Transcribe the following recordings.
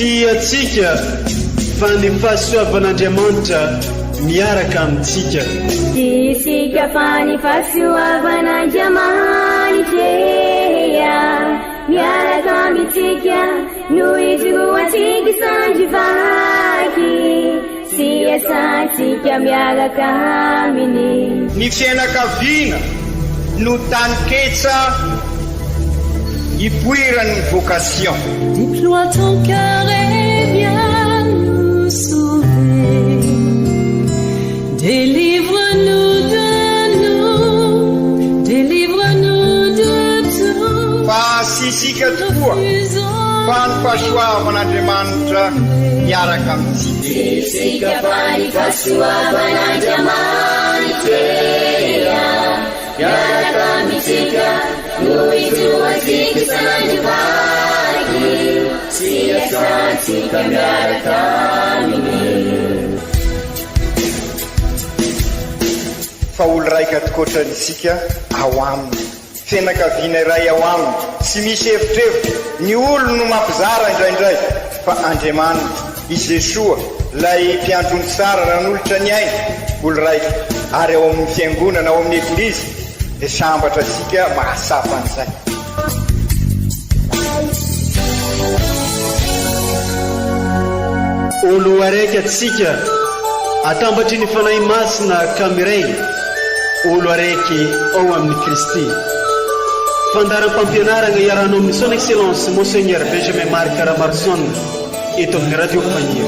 Tsy atsika fa ny fahasoavan'Andriamanitra miaraka amintsika. Isika fa ny fahasoavan'Andriamanitra miaraka amintsika noho izy roantsika sandrivaky sy asantsika miaraka aminy. Ny fianakaviana no taniketsa ipoiran'ny vocation. Déploie ton cœur et viens nous sauver. Délivre-nous de nous, délivre-nous de tout. Fa sisika tokoa fa ny fahasoavan'Andriamanitra miaraka amintsika. Isika fa ny fahasoavan'Andriamanitra miaraka amintsika noho izy roantsika sandrivaky sy asantsika miaraka aminy. Fa olo raika atokotran'isika ao aminy, fianakaviana iray ao aminy, tsy misy hevitrevitra. Ny olo no mampizara indraindray fa Andriamanitra i Jesoa lay mpiandrony tsara nan'olotra ny aina olo raika. Ary ao amin'ny fiangonana, ao amin'ny eglizy dia sambatra asika mahasapa an'izay. Olo araiky atsika atambatry ny fanahy masina kamiray, olo araiky ao amin'ny Kristy. Fandaram-pampianarana iarahana amin'ny son excellence Monseigneur Benjamin Marc Caramarson eto amin'ny radio Fania.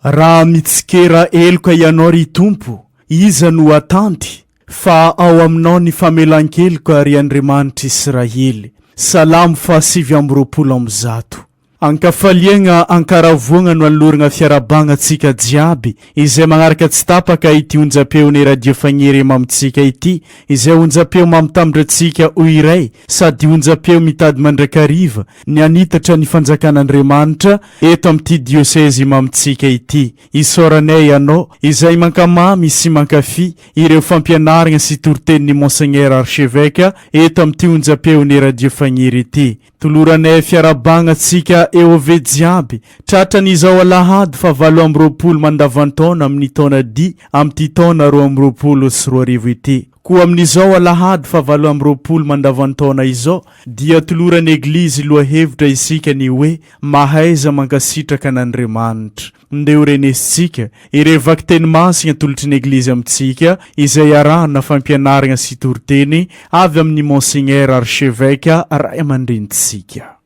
Raha mitsikera eloka ianao ry Tompo, iza no atanty fa ao aminao ny famelan-keloka ary Andriamanitra Israely. Salamo fa 720. Ankafaliagna ankaravoagna no aloragna fiarabagna antsika jiaby izay magnaraka tsy tapaka ity onjam-peon'ny radio Fagnery mamitsika ity, izay onjam-peo mamitambatra antsika ho iray sady onjam-peo mitady mandrakariva ny anitatra ny fanjakan'Andriamanitra eto amin'ity diosèzy mamitsika ity. Isaoranay ianao izay mankamamy sy mankafy ireo fampianarana sy toritenin'ny Monseigneur Archevêque eto amin'ity onjam-peon'ny radio Fagnery ity. Toloranay fiarabagna antsika eo ave jiaby tratran'izao alahady fa 20 mandavantaona amin'ny taona di amin'ity taona 2024 ity. Koa amin'izao alahady fa 20 mandavantaona izao dia toloran'ny eglizy lohahevitra isika ny hoe mahaiza mankasitraka an'Andriamanitra. Ndeo renesitsika irevaky teny masina tolotry ny eglizy amintsika izay arahana fampianarana sy toriteny avy amin'ny Monseigneur Archevêque ray amandrenitsika.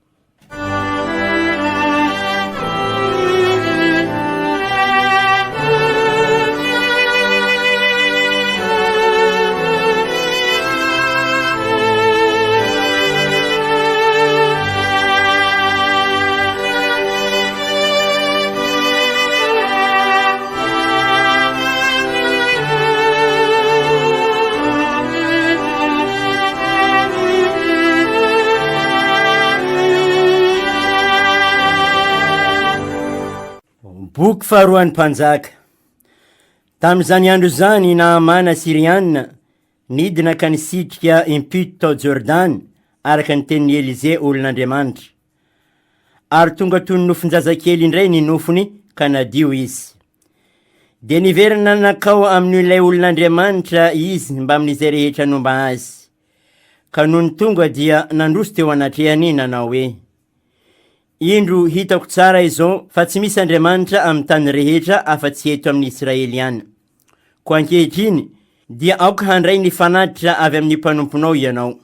Boky faharoan'ny mpanjaka. Tamin'izany andro zany Naamana Siriana nidina ka nisitrika impito tao Jordany araka ny tenin'ny Elize olon'Andriamanitra. Ary tonga toy ny nofon-jazakely indray ny nofony ka nadio izy. De niverina nakao amin'ilay olon'Andriamanitra izy mba amin'izay rehetra nomba azy. Ka noho ny tonga dia nandroso teo anatrehany nanao hoe: indro hitako tsara izao fa tsy misy Andriamanitra amin'ny tany rehetra afa-tsy eto amin'ny Israeliana. Ko ankehitriny dia aoka handray ny fanatitra avy amin'ny mpanomponao ianao.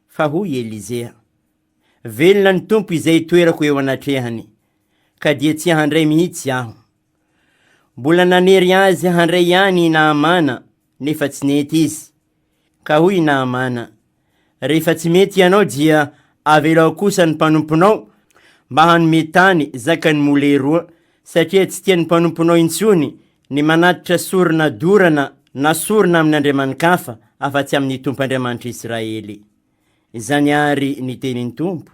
Fa hoy Elizea: velona ny Tompo izay toerako eo anatrehany, ka dia tsy handray mihitsy aho. Mbola nanery azy handray ihany Naamana nefa tsy nety izy. Ka hoy Naamana: rehefa tsy mety ianao dia avelao kosa ny mpanomponao mba hanome tany zakany moleroa, satria tsy tian'ny mpanomponao intsony ny manatitra sorona dorana na sorona amin'ny andriamanikafa afa-tsy amin'ny Tompo Andriamanitra Israely. Izany ary ny tenin'ny Tompo,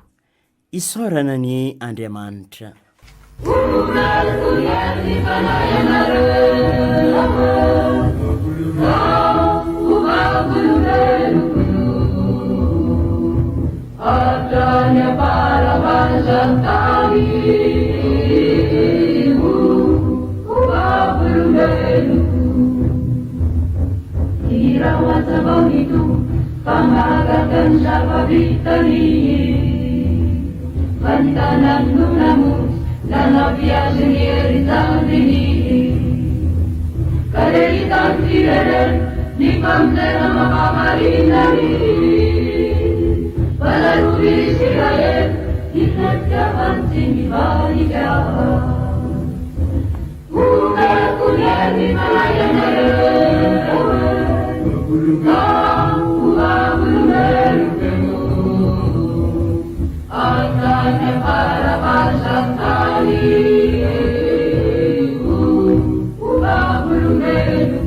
isaorana ny Andriamanitra. Pangagakan siapa bitani Bantanan lunamu Nanapia sendiri tandini Kaderitan tireren Nipamsena mamarinari Balaru bisirayen Ikat kapan sini balika Ugar kuliah di Malayanaren Akannya para pasantari Ubah berumenu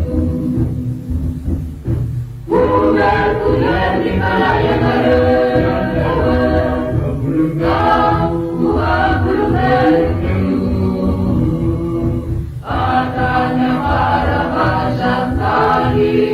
Ugar kuliah di Malayanaren Ubah berumenu Akannya para pasantari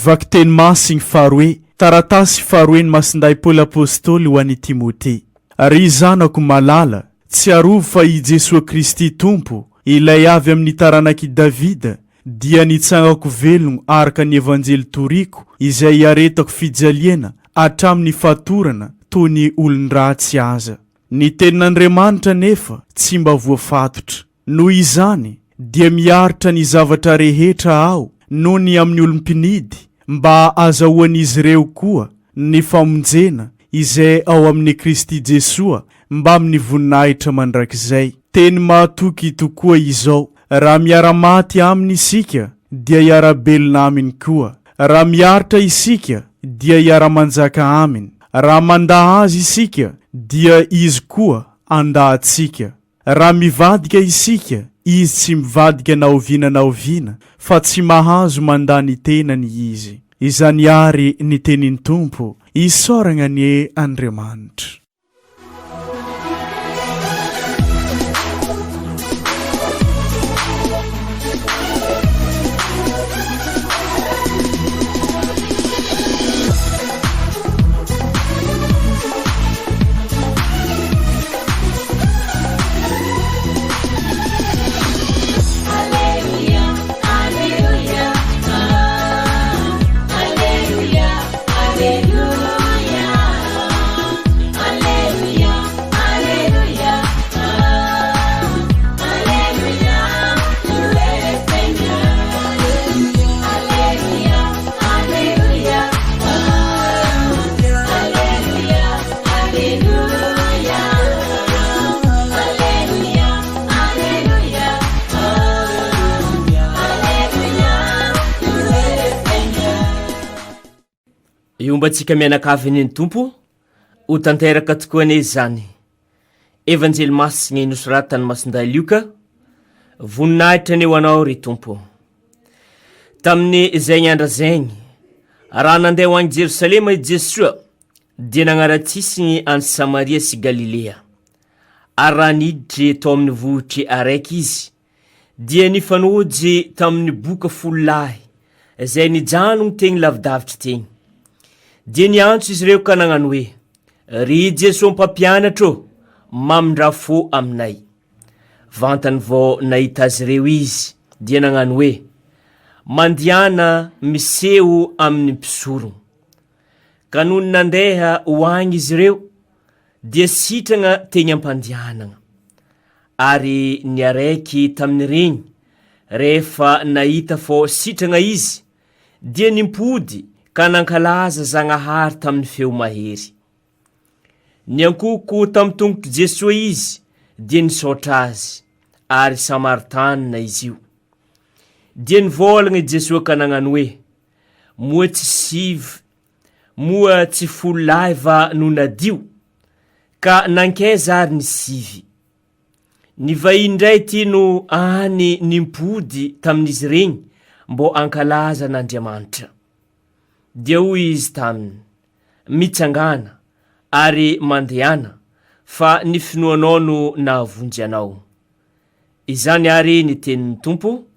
vaky teny masiny faharoe taratasy faharoeny masinday Paoly apôstôly ho an'i Timote. Ary zanako malala, tsy arovo fa i Jesosy Kristy Tompo, ilay avy amin'ny taranaki Davida, dia nitsangako velogno araka ny evanjely toriko, izay aretako fijaliana hatramin'ny fatorana toy ny olon-dratsy aza. Ny tenin'Andriamanitra nefa tsy mba voafatotra. Noho izany dia miaritra ny zavatra rehetra aho noho ny amin'ny olompinidy mba azahoan'izy ireo koa ny famonjena izay ao amin'ny Kristy Jesosy mba amin'ny voninahitra mandrakizay. Teny mahatoky tokoa izao, raha miara-maty aminy isika dia iara-belona aminy koa, raha miaritra isika dia iara-manjaka aminy, raha mandaha azy isika dia izy koa andahantsika, raha mivadika isika izy tsy mivadika naoviana fa tsy mahazo mandany tenany izy. Izany ary ny tenin'ny Tompo, isaoragna ny Andriamanitra. Iombantsika mianakavy ny Tompo ho tanteraka tokoa ane zany. Evanjely masigny nosoratany masinday Luka, voninahitra ne ho anao ry Tompo. Tamin'ny izay andra zegny, raha nandeha ho any Jerusalema i Jesosy dia nagnaratsisiny any Samaria sy Galilea. Ary raha niditry tao amin'ny vohitry araiky izy, dia nifanojy tamin'ny boka folahy izay nijanogny tegny lavidavitra tegny. Dia niantso izy ireo ka nagnano hoe, ry Jesosy mpampianatra mamindra fo aminay. Vantany vao nahita azy ireo izy, dia nagnano hoe, mandiana miseho amin'ny mpisorogno. Ka noho nandeha ho agny izy ireo, dia sitragna teny ampandianagna. Ary ny araiky tamin'ny regny, rehefa nahita fao sitragna izy, dia nimpody ka nankalaza Zagnahary tamin'ny feo mahery. Ny ankoko tamin'ny tongotra Jesosy izy, dia nisaotra azy, ary Samaritanina izy io. Dia nivolagna Jesosy ka nagnano hoe, moa tsy sivy, moa tsy folo lahy va no nadio, ka nankeza ary ny sivy. Ny vahindray ty no any nimpody tamin'izy regny mbo ankalaza n'Andriamanitra. Dia hoy izy taminy, mitsangana ary mandehana fa ny finoanao no nahavonjy anao. Izany ary ny tenin'ny Tompo,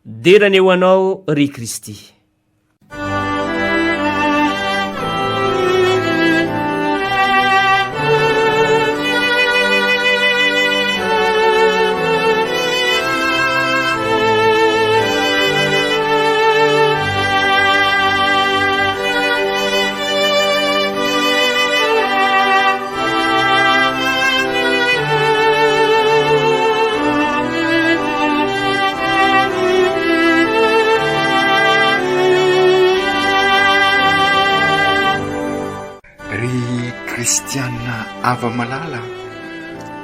derany eo anao ry Kristy. Kristiana ava-malala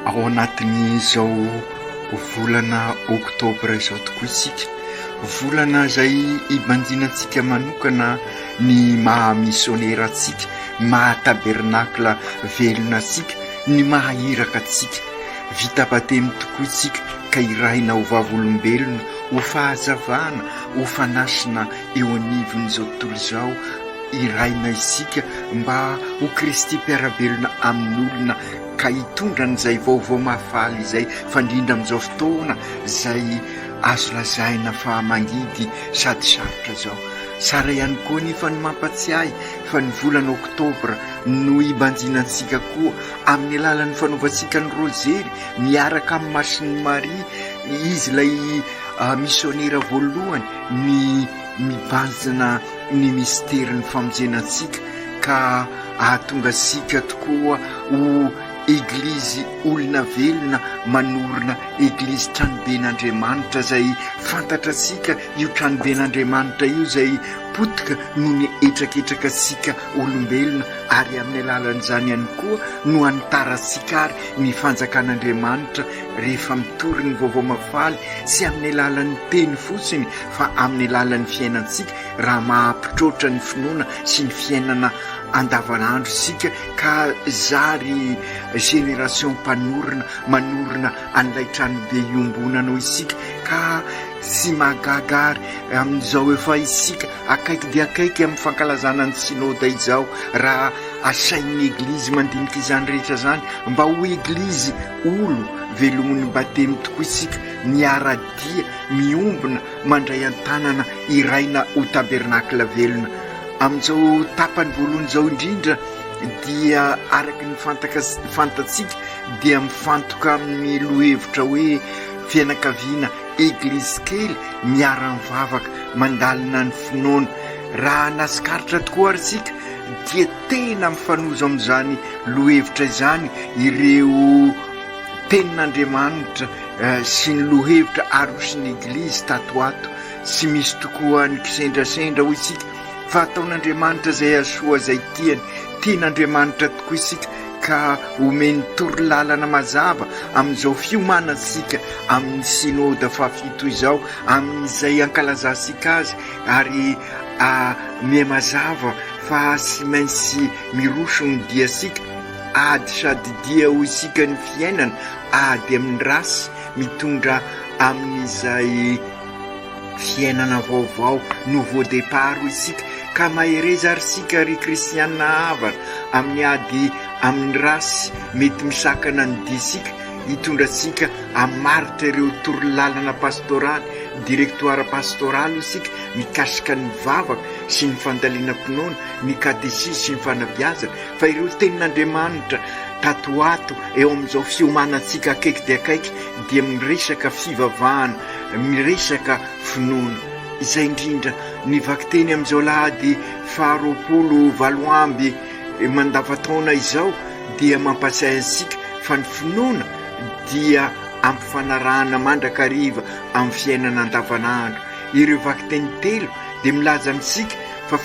ao anatin'izao volana oktobra izao tokoa isika, volana izay ibandinantsika manokana ny mahamisonera antsika, mahatabernakla velona antsika, ny mahahiraka antsika. Vita batemy tokoa isika ka iraina ho vavolombelona, ho fahazavana, ho fanasina eo anivon'izao tontolo izao. Iraina isika mba ho Kristy mpiarabelona amin'olona ka hitondra n'izay vaovao mahafaly izay fandrindra amin'izao fotoana izay azo lazaina fa mangidy sady sarotra zao. Sara ihany koa nefa ny mampatsiahy fa ny volana oktobra no ibanjinantsika koa amin'ny alalan'ny fanaovantsika ny rozery miaraka amin'ny Masin'ny Maria, izy lay misionera voalohany ny mibanjina ny misterin'ny famonjenantsika ka ahatonga sika tokoa ho eglizy olona velona manorina eglizy tranoben'Andriamanitra izay fantatra sika io tranoben'Andriamanitra io izay potika no ny etraketraka sika olombelona, ary amin'ny alalan'izany ihany koa no anitarantsika ary ny fanjakan'Andriamanitra rehefa mitory ny vaovao mafaly, sy amin'ny alalan'ny teny fotsiny fa amin'ny alalan'ny fiainantsika raha mahampitrotra ny finoana sy ny fiainana andavanandro sika ka zary génération mpanorina manorina an'ilay tranobe iombonanao isika ka sy mahagagary amin'izao efa isika akaiky dia akaiky amin'ny fankalazana ny synôda izao, raha asain'ny eglizy mandinika izany rehetra zany mba ho eglizy olo velomon'ny batemy tokoa isika, miaradia miombona mandray an-tanana iraina ho tabernakla velona. Amin'izao tapany voalohany izao indrindra dia araky ny fantatsika dia mifantoka amin'ny lohevitra hoe fianakaviana eglizy kely miara-mivavaka mandalina ny finoana. Raha nasikaritra tokoa ary sika dia tena mifanozo amin'izany lohevitra izany ireo tenin'Andriamanitra sy ny lohevitra arosiny eglizy tatoato, sy misy tokoa ny kisendrasendra hoy isika fa ataon'Andriamanitra izay asoa izay tian'Andriamanitra tokoa isika ka omeny torolalana mazava amin'izao fiomanantsika amin'ny synôda fafito izao, amin'izay ankalazasika azy, ary miha mazava fa sy maintsy miroso ny diasika ady sady dia ho isika ny fiainana ady amin'ny rasy mitondra amin'izay fiainana vaovao nouveau départ ho isika ka mahereza ary sika ry kristianina havana amin'ny ady amin'ny rasy mety misakana ny disika hitondra sika amaritra ireo torolalana pastoraly, directoire pastoraly isika mikasika ny vavaka sy ny fandaliana-pinoana, ny katesisy sy ny fanabeazana, fa ireo tenin'Andriamanitra tatoato eo amin'izao fiomanantsika akaiky dia akaiky dia miresaka fivavahana, miresaka finoana. Izay indrindra ny vakiteny amin'izao lahady 20 amby mandavataona izao dia mampatsiahy ansika fa ny finoana dia ampifanarahana mandrakariva amin'ny fiainana andavanandro. Ireo vakiteny telo dia milaza amintsika fa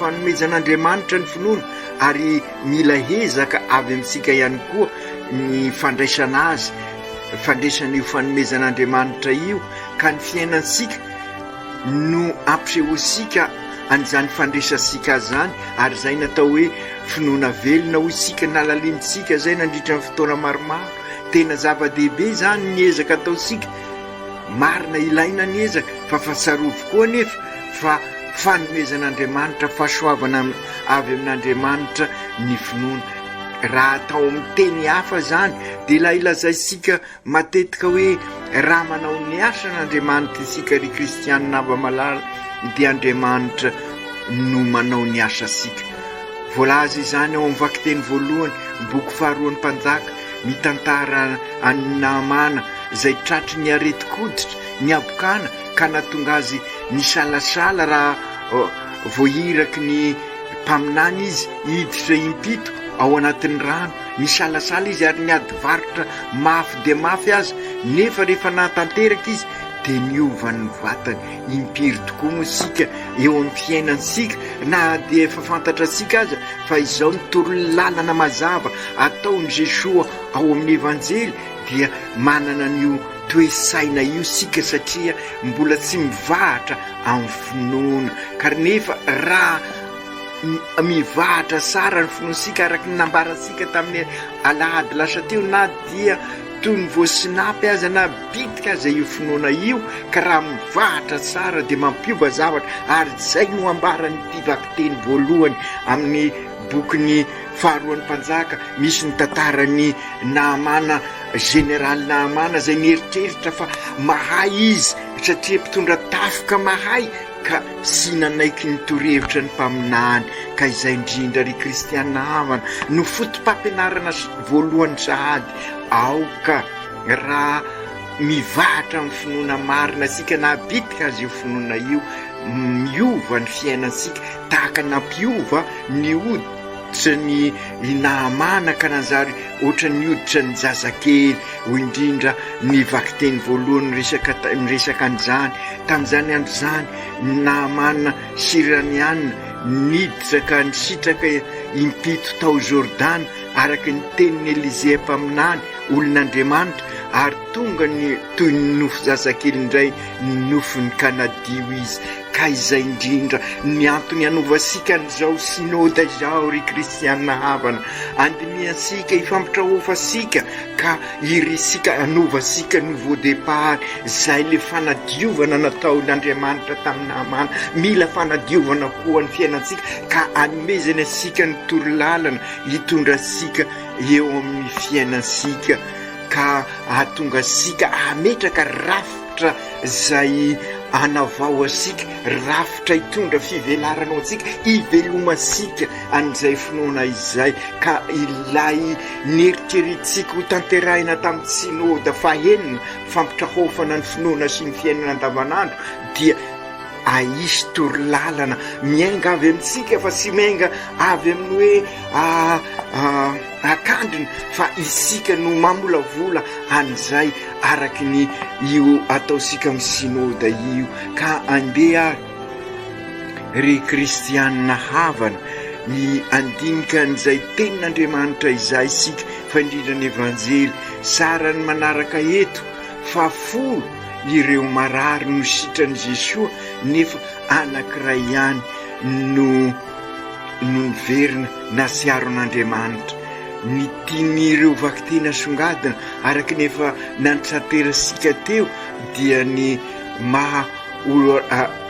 fanomezan'Andriamanitra ny finoana, ary mila hezaka avy amintsika ihany koa ny fandraisana azy, fandraisana io fanomezan'Andriamanitra io ka ny fiainansika no ampisehoasika an'izany fandraisansika zany, ary zay natao hoe finoana velona ho isika nalalintsika zay nandritra ny fotoana maromaro tena zava-dehibe zany ny ezaka ataosika. Marina ilaina ny ezaka fa fahasarovo koa nefa fa fanomezan'Andriamanitra, fahasoavana avy amin'Andriamanitra ny finoana. Raha atao amin'ny teny hafa zany dia la ilazaisika matetika hoe raha manao ny asan'Andriamanitra isika ry kristianina ava-malala dia Andriamanitra no manao ny asa sika. Voalaza izany ao amin'ny vakiteny voalohany boky faharoan'ny mpanjaka mitantara any Naamana izay tratry ny areti-koditra ny abokana ka nahatonga azy ny salasala raha voahiraky ny mpaminany izy hiditra impito ao anatin'ny rano. Ny salasala izy ary niady varotra mafy dia mafy azy, nefa rehefa natanteraka izy dia niovan'ny vatany. Impiry tokoa moa isika eo amin'ny fiainansika, na dia efa fantatra sika aza fa izao ny torolalana mazava ataon'i Jesosy ao amin'ny evanjely dia manana n'io toe-saina io sika, satria mbola tsy mivahatra amin'ny finoana. Ka nefa raha mivahatra tsara ny finoansika araka ny nambarasika tamin'ny alahady lasa teo, na dia toy ny voasinapy aza na bitika aza io finoana io, ka raha mivahatra tsara dia mampiova zavatra. Ary zay no ambaran'ity vakiteny voalohany amin'ny bokyny faharoan'ny mpanjaka. Misy ny tantarany Naamana, generaly Naamana zay nieritreritra fa mahay izy satria mpitondra tafoka mahay, ka sy nanaiky ny torevitra ny mpaminany. Ka izay indrindra ry kristianina havana no fotom-pampianarana voalohany sahady aoka raha mivahatra amin'ny finoana marina sika na bitika azy io finoana io, miova ny fiainansika tahaka nampiova ny hoditra ny Naamana ka nanjary ohatra ny hoditra ny zazakely. Ho indrindra ny vakiteny voalohany miresaka an'izany. Tamin'izany andro zany Naamana Siranianina niditra ka nisitraka impito tao Jordana araka ny tenin'ny Elize mpaminany olon'Andriamanitra, ary tonga ny toy ny nofo zazakely indray nofony kanadio izy. Ka izay indrindra ny antony anovasika n'izao synôda izao ry kristianina havana, andiniansika ifampitrahofasika ka irisika anovasika nouveau départ. Zay le fanadiovana nataon'Andriamanitra tamin'ny Naamana, mila fanadiovana koa ny fiainansika ka anomezana asika ny torolalana hitondra sika eo amin'ny fiainansika, ka ahatonga sika ametraka rafitra zay anavao asika, rafitra hitondra fivelarana ao antsika, ivelomasika an'izay finoana izay. Ka ilay nieritreretisika ho tanterahina tamin'ny synôda fahenina fampitrahofana ny finoana sy ny fiainana andavanandro dia aisy torolalana miainga avy amintsika, fa sy miainga avy amin'ny hoe akandrina, fa isika no mamolavola an'izay araky ny io ataosika amin'ny synôda io. Ka andeha ry kristianina havana ny andinika n'izay tenin'Andriamanitra izay isika, fa indrindra ny evanjely sara ny manaraka eto fa folo ireo marary no sitrany Jesosy, nefa anankiray ihany no miverina nasiaro an'Andriamanitra. Ny tian'ireo vakiteny asongadina araka nefa nantraterasika teo dia ny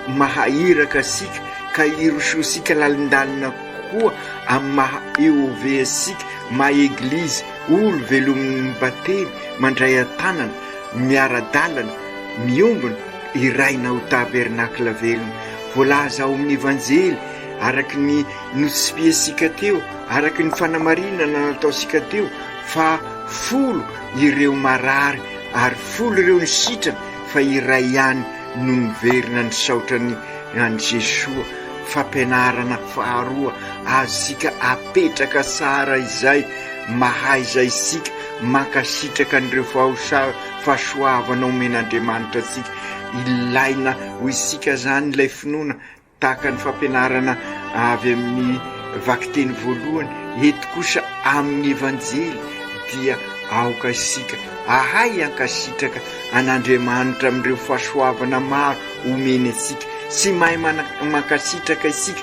mahahiraka asika ka irososika lalindalina koa amin'ny maha eove asika maha eglizy olo velomin'ny batemy mandray atanana miara-dalana miombona iraina ho tabernakla velona. Voalaza ao amin'ny evanjely araky ny nosipiasika teo, araky ny fanamarinana nataosika teo, fa folo ireo marary ary folo ireo ny sitrana, fa iray ihany no miverina ny saotrany any Jesosy. Fampianarana faharoa azosika apetraka tsara izay mahaiza isika mankasitraka an'ireo fahasoavana omen'Andriamanitra asika. Ilaina ho isika zany ilay finoana tahaka ny fampianarana avy amin'ny vakiteny voalohany. Eto kosa amin'ny evanjely dia aoka isika ahay ankasitraka an'Andriamanitra amin'ireo fahasoavana maro omeny asika. Sy mahay mankasitraka isika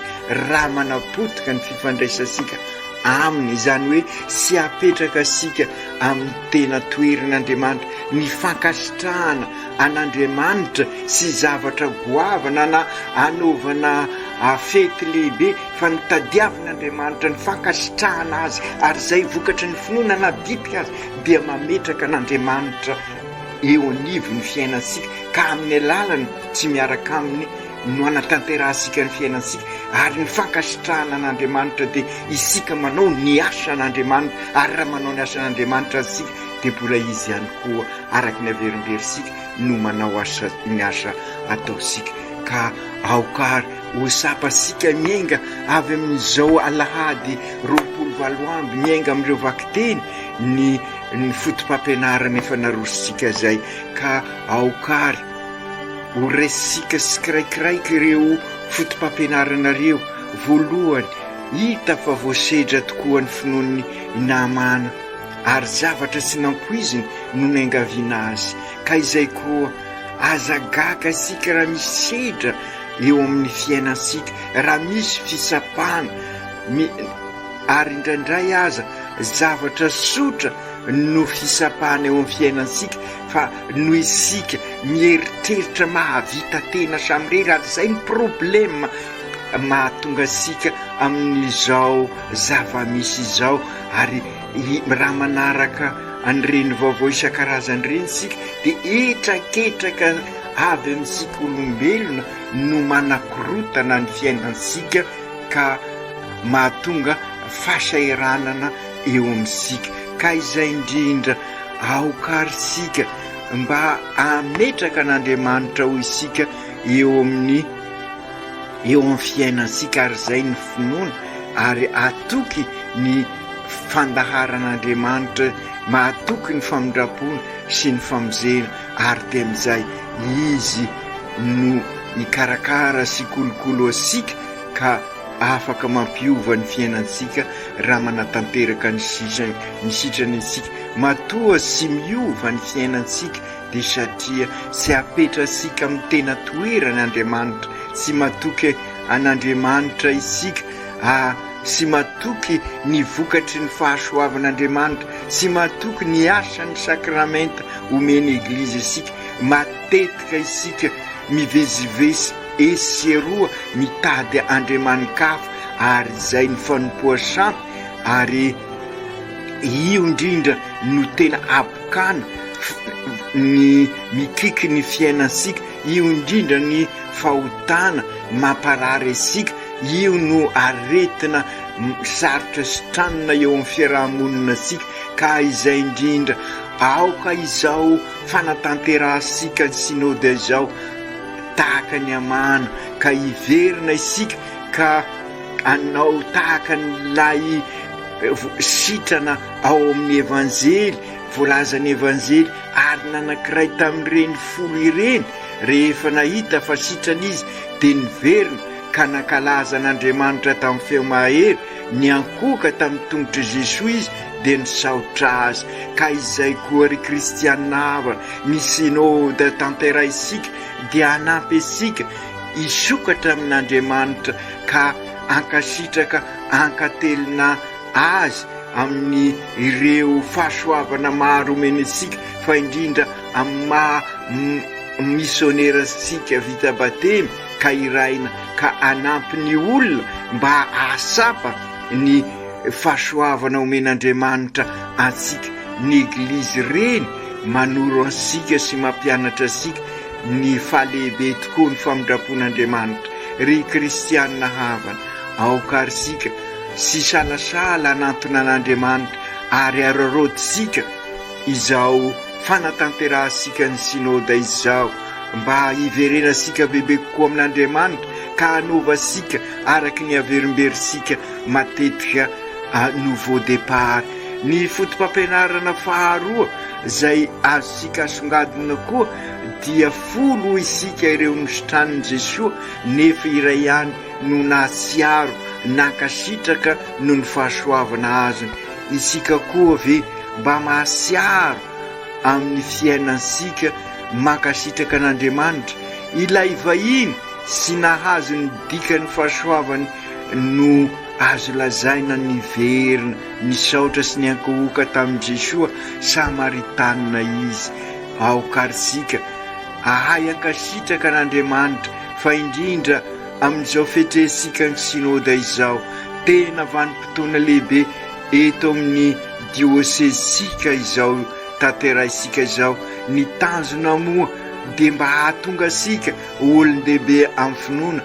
raha manapotika ny fifandraisasika aminy izany hoe sy apetraka asika amin'ny tena toerin'Andriamanitra, ny fankasitrahana an'Andriamanitra sy zavatra goavana na anaovana fety lehibe fa nitadiavin'Andriamanitra ny fankasitrahana azy, ary izay vokatry ny finoana na bitika azy dia mametraka an'Andriamanitra eo anivony fiainansika, ka amin'ny alalany tsy miaraka aminy no anatanterahasika ny fiainansika. Ary ny fankasitrahana an'Andriamanitra dia isika manao ny asan'Andriamanitra, ary raha manao ny asan'Andriamanitra asika dia mbola izy ihany koa araka ny averimberisika no manao ny asa ataosika. Ka aokary ho sapasika miainga avy amin'izao alahady 24 amby miainga amin'ireo vakiteny ny fotom-pampianarana efa narosika zay. Ka aokary ho resika sy kiraikiraiky ireo fotom-pampianaranareo. Voalohany, hita fa voasedra tokoa ny finoany namana, ary zavatra sy nampoiziny no naingaviana azy. Ka izay koa azagaka isika raha misy sedra eo amin'ny fiainansika, raha misy fisapana ary indraindray aza zavatra sotra no fisapana eo amin'ny fiainansika, fa no isika mieritreritra mahavita tena samyrery, ary izay ny problema mahatonga asika amin'izao zava-misy izao. Ary raha manaraka an'ireny vaovao isan-karazany reny sika dia etraketraka avy amintsika olombelona no manakorotana ny fiainansika, ka mahatonga fahasahiranana eo amintsika. Ka izay indrindra aokarysika mba ametraka an'Andriamanitra ho isika eo amin'ny fiainansika, ary izay ny finoana, ary atoky ny fandaharan'Andriamanitra, mahatoky ny famindram-pona sy ny famozena, ary dia amin'izay izy no ikarakara sy kolokolo asika, ka afaka mampiova ny fiainansika raha manatanteraka ny sitrany isika. Matoa sy miova ny fiainansika dia satria sy apetrasika amin'ny tena toeran'Andriamanitra, sy matoky an'Andriamanitra isika, sy matoky ny vokatry ny fahasoavan'Andriamanitra, sy matoky ny asan'ny sakramenta omeny eglizy isika. Matetika isika mivezivezy esy eroa mitady andriamanin-kafa, ary izay ny fanompoasampy, ary io indrindra no tena abokana ny mikiky ny fiainansika, io indrindra ny fahotana mamparary asika, io no aretina sarotra sitranina eo amin'ny fiarahamonina asika. Ka izay indrindra aoka izao fanatanterahasika ny synode izao tahaka ny amana, ka iverina isika ka anao tahaka nylay sitrana ao amin'ny evanjely, voalazany evanjely, ary nanankiray tamin'ireny 10 ireny rehefa nahita fa sitran'izy dia niverina ka nankalaza an'Andriamanitra tamin'ny feo mahery, ny ankoka tamin'ny tongotra Jesoa izy dia nisaotra azy. Ka izay koa ry kristianina havana, ny synode tanteraha isika dia hanampy isika hisokatra amin'Andriamanitra, ka ankasitraka ankatelina azy amin'ny ireo fahasoavana maro omeny isika, fa indrindra amin'ny missionnaire sika vita batemy, ka iraina ka anampy ny olona mba ahasapa ny fahasoavana omen'Andriamanitra ansika. Ny eglizy reny manoro ansika sy mampianatra asika ny fahalehibe tokoa ny famindrapon'Andriamanitra. Ry kristianina havana, aokarisika sy salasala anatona an'Andriamanitra, ary ararodisika izao fanatanterahasika ny synode izao, mba hiverenasika bebe kokoa amin'Andriamanitra, ka hanaovasika araky ny averimberisika matetika nouveau départ. Ny fotom-pampianarana faharoa zay azosika asongadina koa dia 10 isika ireo nositranin' Jesoa, nefa iray ihany no nasiaro nankasitraka no ny fahasoavana azony. Isika koa ve mba mahasiaro amin'ny fiainansika mankasitraka an'Andriamanitra, ilay vahiny sy nahazo ny dikany fahasoavany no azo lazaina ny verina ny saotra sy ny ankohoka tamin'i Jesoa Samaritanina izy. Aokarisika ahay ankasitraka n'Andriamanitra fa indrindra amin'izao fetresika ny synôda izao tena vanim-potoana lehibe eto amin'ny diosezisika izao tanterahisika izao ny tanjona moa dia mba hahatonga sika olon-dehibe amin'ny finoana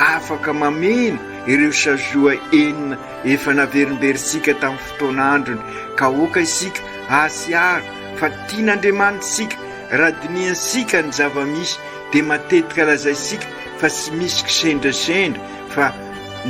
afaka mamena ireo sazoa enina efa naverimberisika tamin'ny fotoan'androny ka oka isika asiaro fa tian'Andriamanitra sika raha diniansika ny zava-misy dia matetika lazaisika fa sy misy kisendrasendra fa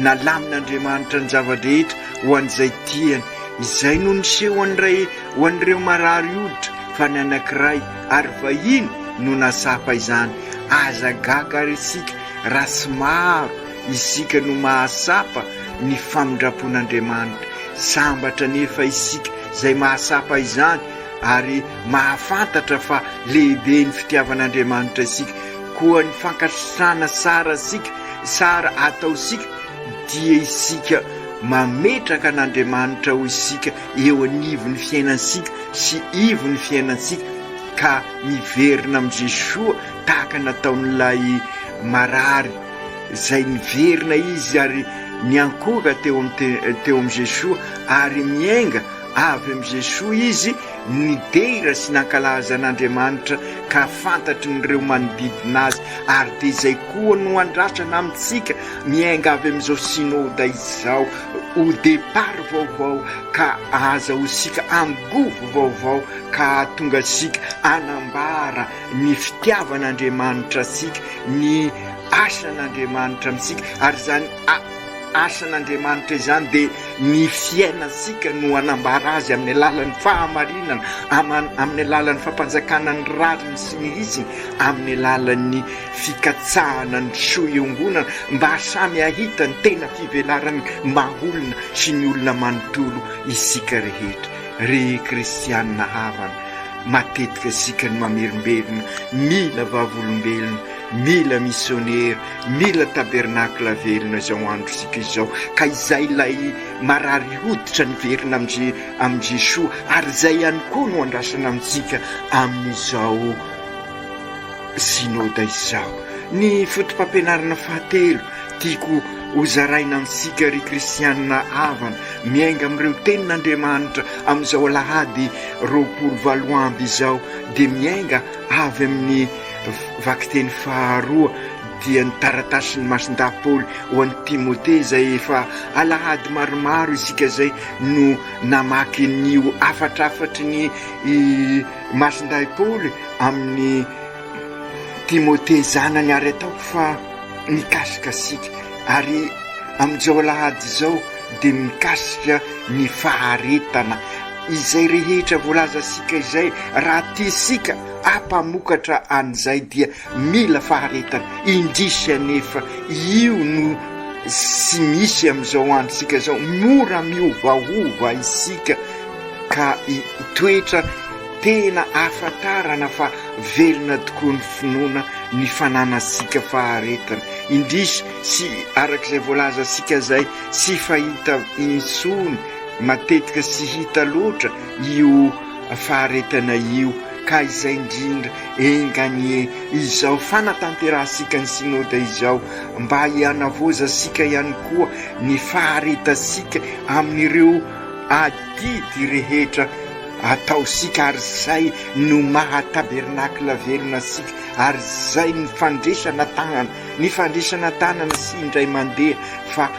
nalamin'Andriamanitra ny zava-drehetra ho an'izay tiany. Izay no niseho ho an'ireo marary hoditra fa ny anankiray ary vahiny no nasapa izany. Aza gaga ary isika raha sy maro isika no mahasapa ny famindrapon'Andriamanitra. Sambatra nefa isika izay mahasapa izany ary mahafantatra fa lehibe ny fitiavan'Andriamanitra isika koa ny fankasitrana sara atao isika dia isika mametraka n'Andriamanitra ho isika eo anivon'ny fiainansika sy ivon'ny fiainansika ka miverina amin'i Jesoa tahaka nataon'ilay marary izay niverina izy ary niankoka teo amin'i Jesoa ary miainga avy amin'i Jesoa izy nidera sy nankalaza n'Andriamanitra ka fantatry n'ireo manodidina azy ary dia izay koa no andrasana amintsika miainga avy amin'izao synôda izao ho depart vaovao ka aza ho sika angovo vaovao ka tonga sika anambara ny fitiavan'Andriamanitra sika ny asan'Andriamanitra amintsika ary zany asan'Andriamanitra izany dia ny fiainasika no anambara azy amin'ny alalan'ny fahamarinana amin'ny alalan'ny fampanjakana ny rariny sy ny iziny amin'ny alalan'ny fikatsahana ny soa iongonana mba samy ahita ny tena fivelarany maholona sy ny olona manontolo isika rehetra. Ry kristianina havana matetika isika ny mamerimberina mila vavolombelona mila missionnaire mila tabernakla velona izao andro sika izao ka izay ilay marary hoditra niverina amin'i Jesoa ary izay ihany koa no andrasana amintsika amin'izao synôda izao. Ny fotom-pampianarana fahatelo tiako hozaraina amintsika ry kristianina havana miainga amin'ireo tenin'Andriamanitra amin'izao alahady 24 amby izao dia miainga avy amin'ny vakiteny faharoa dia ny taratasin'ny masin-dapoly ho an'ny Timote izay efa alahady maromaro isika izay no namaky nio afatrafatry ny masin-dapoly amin'ny Timote zanany ary ataoko fa mikasika sika ary amin'izao alahady izao dia mikasika ny faharetana izay rehetra voalaza sika izay raha tia sika apamokatra an'izay dia mila faharetana indrisy anefa io no sy misy amin'izao andro sika izao mora miovaova isika ka toetra tena afantarana fa velona tokoa ny finoana ny fananasika faharetana indrisy sy arak'izay voalaza sika izay sy fahita intsony matetika sy hita loatra io faharetana io ka izay indrindra enganie izao fanatanterahasika ny synôda izao mba hianavozasika ihany koa ny faharetasika amin'ireo adidy rehetra ataosika ary zay no mahatabernakla velona sika ary zay ny fandresana tanana sy indray mandeha fa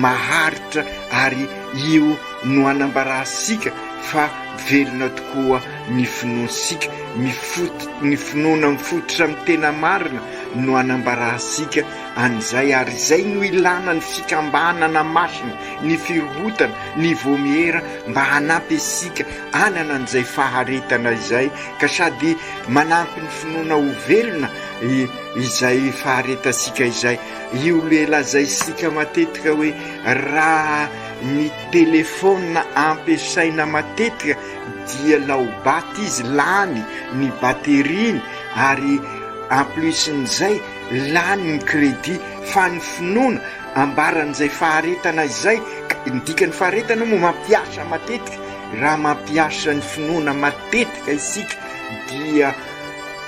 maharitra ary io no anambarasika fa velona tokoa ny finoansika ny finoana mifototra amin'ny tena marina no anambarasika an'izay ary zay no ilana ny fikambanana masina ny firobotana ny vomiera mba hanampy asika anana an'izay faharetana izay ka sady manampy ny finoana ho velona izay faharetasika izay io lelazay sika matetika hoe raha ny telefona ampiasaina matetika dia laobaty izy lany ny bateriny ary en plus n'izay lany ny crédit fa ny finoana ambaran'izay faharetana izay. Indikany faharetana moa mampiasa matetika, raha mampiasa ny finoana matetika isika dia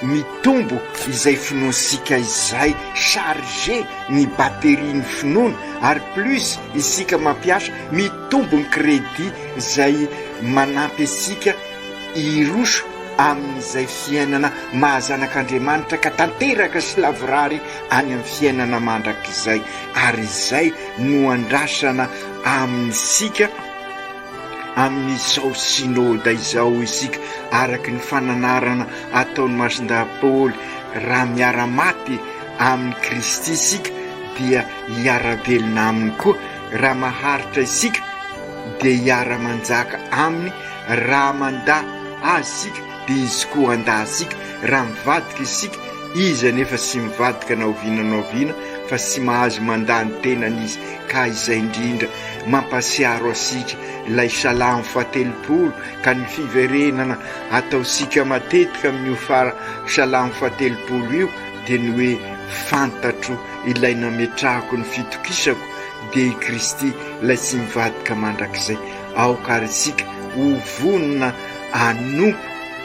mitombo izay finoansika izay charge ny batterie-ny finoana, ary plus isika mampiasa mitombo ny crédit izay manampy asika iroso amin'izay fiainana mahazanak'Andriamanitra ka tanteraka sy lavorary any amin'ny fiainana mandrakizay. Ary izay no andrasana amin'isika amin'izao synôda izao isika, araky ny fananarana ataon'ny Masindahy Paoly, raha miara-maty amin'ny Kristy isika dia hiara-belona aminy koa, raha maharitra isika dia hiara-manjaka aminy, raha manda azy isika dia izy koa anda isika, raha mivadika isika izy anefa sy mivadika naoviana fa sy mahazo manda ny tenany izy. Ka izay indrindra mampasiaro asika ilay Salamo 70 ka ny fiverenana ataosika matetika amin'io Salamo 70 io dia ny hoe fantatro ilay nametrahako ny fitokisako dia i Kristy ilay sy mivadika mandrakizay. Aokary isika ho vonona anompo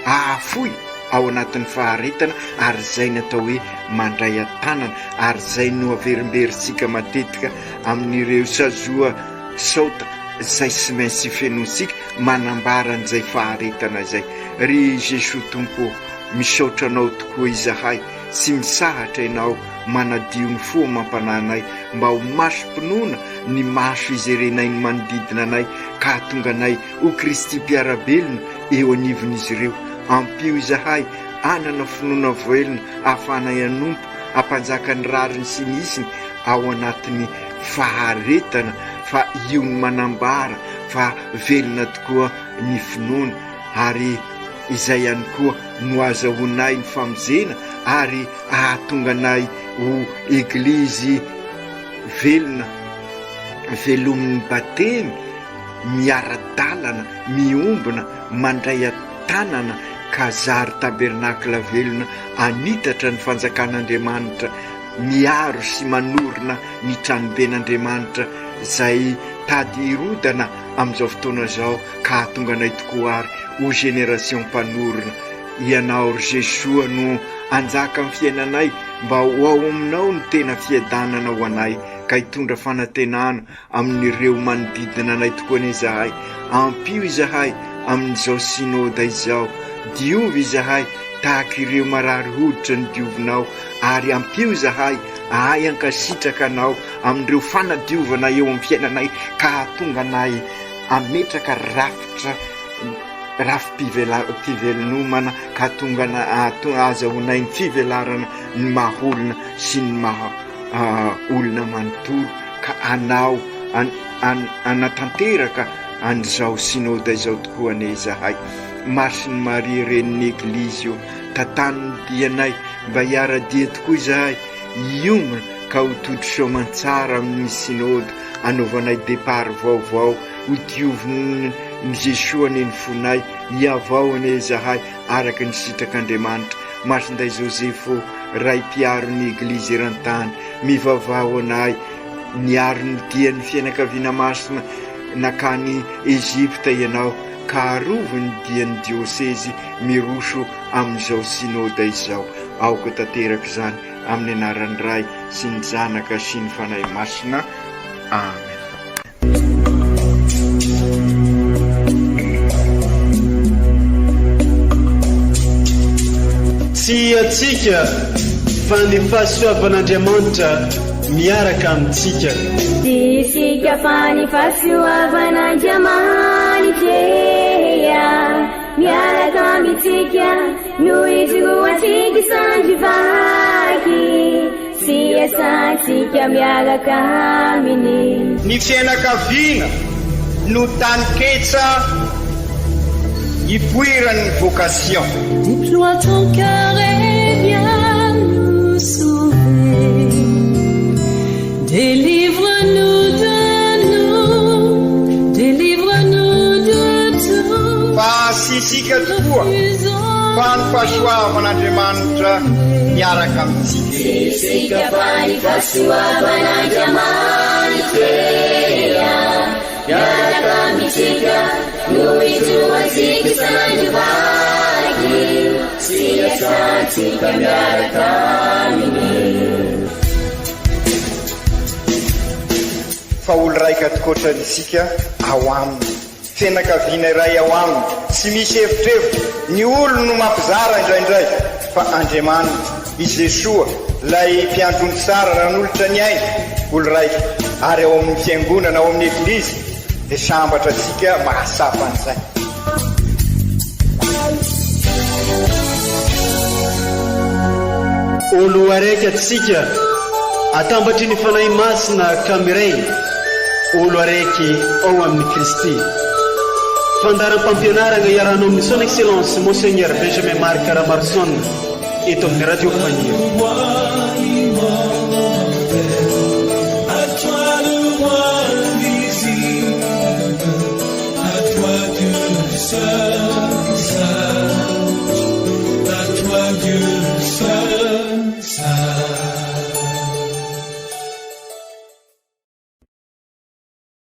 ahafoy ao anatin'ny faharetana, ary izay natao hoe mandray an-tanana, ary izay no averimberitsika matetika amin'ireo sazoa saota izay sy maintsy fenotsika manambara an'izay faharetana izay. Ry Jesosy Tompo, misaotra anao tokoa izahay sy misahatra ianao manadio ny fo mampananay mba ho maso-pinoana ny maso izerenay ny manodidina anay, ka tonga anay ho Kristy mpiarabelona eo anivon'izy ireo. Ampio izahay anana finoana velona ahafanay anompo ampanjaka ny rariny sy ny isiny ao anatin'ny faharetana, fa io ny manambara fa velona tokoa ny finoana. Ary izay ihany koa no azahoanay ny famonjena, ary ahatonga anay ho eglizy velona, velomin'ny batemy, miara-dalana, miombona, mandray tanana, ka zary tabernakla velona anitatra ny fanjakan'Andriamanitra, miaro sy manorina ny tranoben'Andriamanitra izay tady irodana amin'izao fotoana izao, ka tonga anay tokoa ary ho génération mpanorina. Ianao ry Jesosy no anjaka amin'ny fiainanay, mba ho ao aminao ny tena fiadanana ho anay, ka hitondra fanantenana amin'ireo manodidina anay tokoa ny izahay. Ampio izahay amin'izao synôda izao, diovy izahay tahaka ireo marary hoditra ny diovinao, ary ampio izahay ahay ankasitraka anao amin'ireo fanadiovana eo amin'ny fiainanay, ka tonga anay ametraka rafim-pivelonomana, ka tonga azahoanay ny fivelarana ny maha-olona sy ny maha-olona manontolo, ka anao anatanteraka an'izao synôda izao tokoa ane izahay. Masiny Maria renin'ny Eglizy io, tantaniny dianay mba hiara-dia tokoa izahay, iomana ka ho todi-soamantsara amin'ny synôda, anaovanay départ vaovao, ho dioviny ny Jesosy ane ny fonay, hiavao ane izahay araka ny sitrak'Andriamanitra. Masinday Josefo, ray mpiaro ny Eglizy eran-tany, mivavao anay, niaro ny dian'ny fianakaviana masina nakany Ezipta ianao, ka arovo ny dian'ny diosesy miroso amin'izao synôda izao. Aoka tanteraka izany amin'ny anaran'ny Ray sy ny Zanaka sy ny Fanahy Masina. Amen. Tsy atsika fa ny fahasoavan'Andriamanitra miaraka amintsika. Isika fa ny fahasoavan'Andriamanitra miaraka amintsika, noho izy roantsika sandrivaky, sy asantsika miaraka aminy. Ny fianakaviana no taniketsa ipoiran'ny vocation. Déploie ton cœur et viens nous sauver. Délivre-nous de nous, délivre-nous de tout. Fa sisika tokoa fa ny fahasoavan'Andriamanitra miaraka amintsika. Isika fa ny fahasoavan'Andriamanitra miaraka amintsika no itroatsika isanandro vaky sy asantsika miaraka aminy. Fa olo raika tokoatran'isika ao aminy, fianakaviana iray ao aminy, tsy misy hevitrevitra. Ny olo no mampizara indraindray, fa Andriamanitra i Jesoa lay mpiandrony tsara ranolotra ny aina, olo raika. Ary ao amin'ny fiangonana, ao amin'ny eglizy dia sambatra atsika mahasapa an'izay. Olo araiky atsika atambatry ny fanahy masina kamiray, olo araiky ao amin'ny Kristy. Fandaram-pampianarana iaranao amin'ny son excellence Monseigneur Benjamin Marc Caramarson eto amin'ny radio Fania. À toi le roi invisible, à toi Dieu seul.